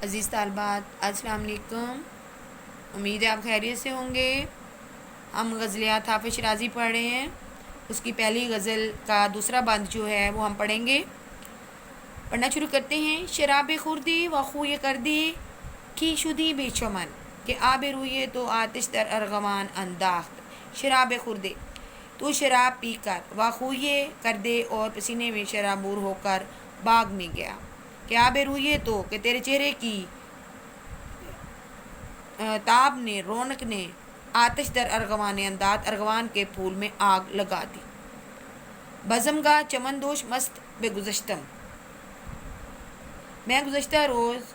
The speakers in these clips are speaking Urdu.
عزیز طالبات السلام علیکم، امید ہے آپ خیریت سے ہوں گے۔ ہم غزلیات حافظ شیرازی پڑھ رہے ہیں۔ اس کی پہلی غزل کا دوسرا بند جو ہے وہ ہم پڑھیں گے۔ پڑھنا شروع کرتے ہیں۔ شراب خوردی و خوی کردی کی شدی بے چمن کہ آب روئے تو آتش در ارغوان انداخت۔ شراب خوردے، تو شراب پی کر، و خویے کردے اور پسینے میں شرابور ہو کر باغ میں گیا کہ آب روئے تو کہ تیرے چہرے کی تاب نے، رونق نے، آتش در ارغوان انداز، ارغوان کے پھول میں آگ لگا دی۔ بزم گاہ چمن دوش مست بے گزشتم، میں گزشتہ روز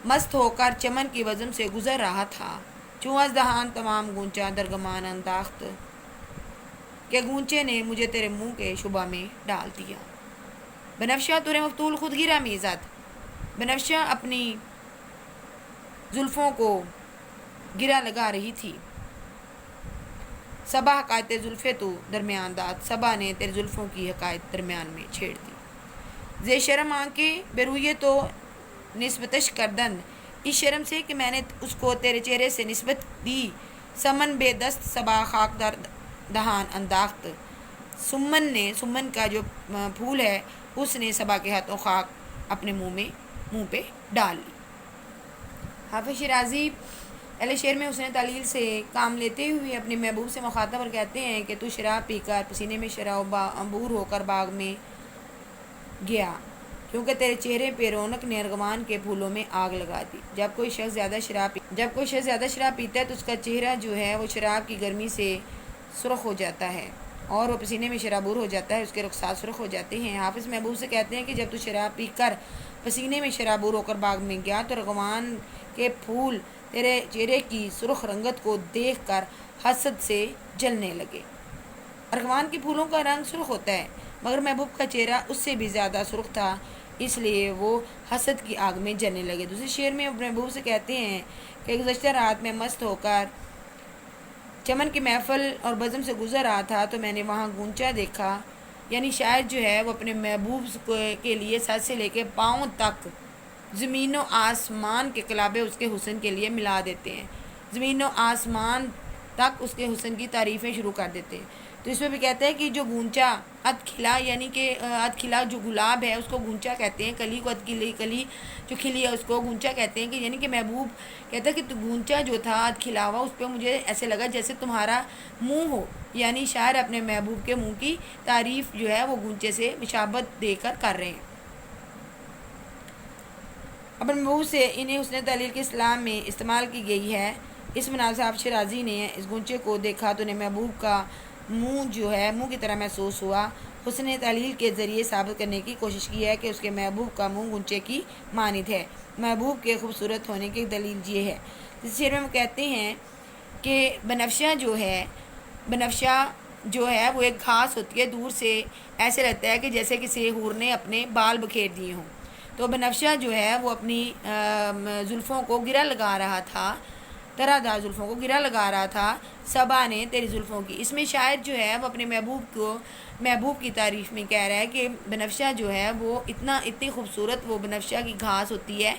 مست ہو کر چمن کی بزم سے گزر رہا تھا۔ چوں از دہان تمام گونچا درگمان انداخت، کہ گونچے نے مجھے تیرے منہ کے شبہ میں ڈال دیا۔ بنفشہ تورے مفتول خود گرا میزد، بنفشہ اپنی زلفوں کو گرا لگا رہی تھی۔ صبا حکایت زلفے تو درمیان داد، صبا نے تیرے زلفوں کی حکایت درمیان میں چھیڑ دی۔ زے شرم آنکھیں بے رویے تو نسبتش کردن، اس شرم سے کہ میں نے اس کو تیرے چہرے سے نسبت دی۔ سمن بے دست صبا خاک در دہان انداخت، سمن کا جو پھول ہے اس نے صبا کے ہاتھوں خاک اپنے منہ پہ ڈال لی۔ حافظ شیرازی اہل شعر میں حسن تعلیل سے کام لیتے ہوئے اپنے محبوب سے مخاطب اور کہتے ہیں کہ تو شراب پی کر، پسینے میں شراب انبور ہو کر باغ میں گیا، کیونکہ تیرے چہرے پہ رونق نے ارغوان کے پھولوں میں آگ لگا دی۔ جب کوئی شخص زیادہ شراب پیتا ہے تو اس کا چہرہ جو ہے وہ شراب کی گرمی سے سرخ ہو جاتا ہے اور وہ پسینے میں شرابور ہو جاتا ہے، اس کے رخسار سرخ ہو جاتے ہیں۔ حافظ محبوب سے کہتے ہیں کہ جب تو شراب پی کر پسینے میں شرابور ہو کر باغ میں گیا تو ارغوان کے پھول تیرے چہرے کی سرخ رنگت کو دیکھ کر حسد سے جلنے لگے۔ ارغوان کے پھولوں کا رنگ سرخ ہوتا ہے مگر محبوب کا چہرہ اس سے بھی زیادہ سرخ تھا، اس لیے وہ حسد کی آگ میں جلنے لگے۔ دوسرے شعر میں اپنے محبوب سے کہتے ہیں کہ گزشتہ رات میں مست ہو کر چمن کی محفل اور بزم سے گزر رہا تھا تو میں نے وہاں گونچا دیکھا، یعنی شاعر جو ہے وہ اپنے محبوب کے لیے سر سے لے کے پاؤں تک زمین و آسمان کے قلابے اس کے حسن کے لیے ملا دیتے ہیں، زمین و آسمان تک اس کے حسن کی تعریفیں شروع کر دیتے ہیں۔ تو اس میں بھی کہتے ہیں کہ جو گونچا اد کھلا، یعنی کہ اد کھلا جو گلاب ہے اس کو گونچا کہتے ہیں، کلی کو کلی جو کھلی ہے اس کو گونچا کہتے ہیں، کہ یعنی کہ محبوب کہتا ہے کہ تو گونچا جو تھا اد کھلا ہوا اس پہ مجھے ایسے لگا جیسے تمہارا منہ ہو، یعنی شاعر اپنے محبوب کے منہ کی تعریف جو ہے وہ گونچے سے مشابہت دے کر رہے ہیں۔ اپنے محبوب سے انہیں حسن تعلیل کے اسلام میں استعمال کی گئی ہے۔ اس مناسب حافظ شیرازی نے اس گونچے کو دیکھا تو انہیں محبوب کا منہ جو ہے منہ کی طرح محسوس ہوا۔ حسن تعلیل کے ذریعے ثابت کرنے کی کوشش کی ہے کہ اس کے محبوب کا منہ گونچے کی مانند ہے۔ محبوب کے خوبصورت ہونے کی دلیل یہ ہے۔ اس شعر میں ہم کہتے ہیں کہ بنفشہ جو ہے وہ ایک گھاس ہوتی ہے، دور سے ایسے لگتا ہے کہ جیسے کسی حور نے اپنے بال بکھیر دیے ہوں۔ تو بنفشہ جو ہے وہ اپنی زلفوں کو گرا لگا رہا تھا، طرح دار زلفوں کو گرا لگا رہا تھا صبا نے تیری زلفوں کی۔ اس میں شاعر جو ہے وہ اپنے محبوب کی تعریف میں کہہ رہا ہے کہ بنفشہ جو ہے وہ اتنی خوبصورت وہ بنفشہ کی گھاس ہوتی ہے،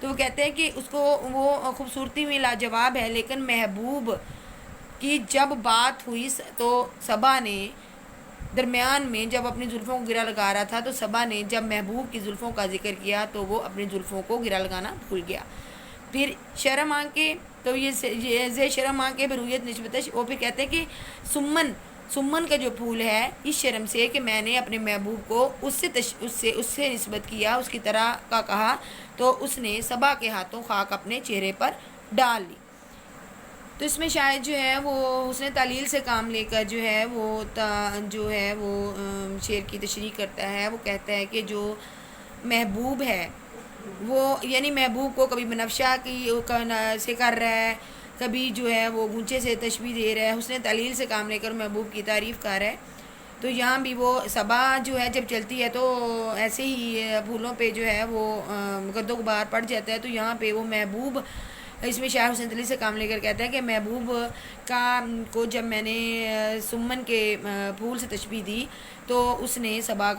تو وہ کہتے ہیں کہ اس کو وہ خوبصورتی میں لاجواب ہے، لیکن محبوب کی جب بات ہوئی تو صبا نے درمیان میں جب اپنی زلفوں کو گرا لگا رہا تھا تو صبا نے جب محبوب کی زلفوں کا ذکر کیا تو وہ اپنی زلفوں کو گرا لگانا بھول گیا۔ پھر شرم آنکھیں، تو یہ شرم آنکھیں برویت نسبتش، وہ پھر کہتے ہیں کہ سمن کا جو پھول ہے اس شرم سے کہ میں نے اپنے محبوب کو اس سے نسبت کیا، اس کی طرح کا کہا، تو اس نے صبا کے ہاتھوں خاک اپنے چہرے پر ڈال لی۔ تو اس میں شاعر جو ہے وہ حسن تعلیل سے کام لے کر جو ہے وہ شعر کی تشریح کرتا ہے۔ وہ کہتا ہے کہ جو محبوب ہے وہ یعنی محبوب کو کبھی بنفشہ سے کر رہا ہے، کبھی جو ہے وہ گونچے سے تشبیہ دے رہا ہے، حسن تعلیل سے کام لے کر محبوب کی تعریف کر رہا ہے۔ تو یہاں بھی وہ صبا جو ہے جب چلتی ہے تو ایسے ہی پھولوں پہ جو ہے وہ گرد و غبار پڑ جاتا ہے، تو یہاں پہ وہ محبوب اس میں شاعر حسین علی سے کام لے کر کہتا ہے کہ محبوب کو جب میں نے سمن کے پھول سے تشبیہ دی تو اس نے صبا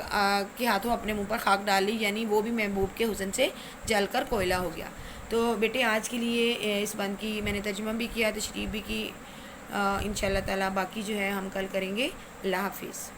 کے ہاتھوں اپنے منہ پر خاک ڈال لی، یعنی وہ بھی محبوب کے حسن سے جل کر کوئلہ ہو گیا۔ تو بیٹے آج کے لیے اس بند کی میں نے ترجمہ بھی کیا، تشریح بھی کی، انشاءاللہ تعالیٰ باقی جو ہے ہم کل کریں گے۔ اللہ حافظ۔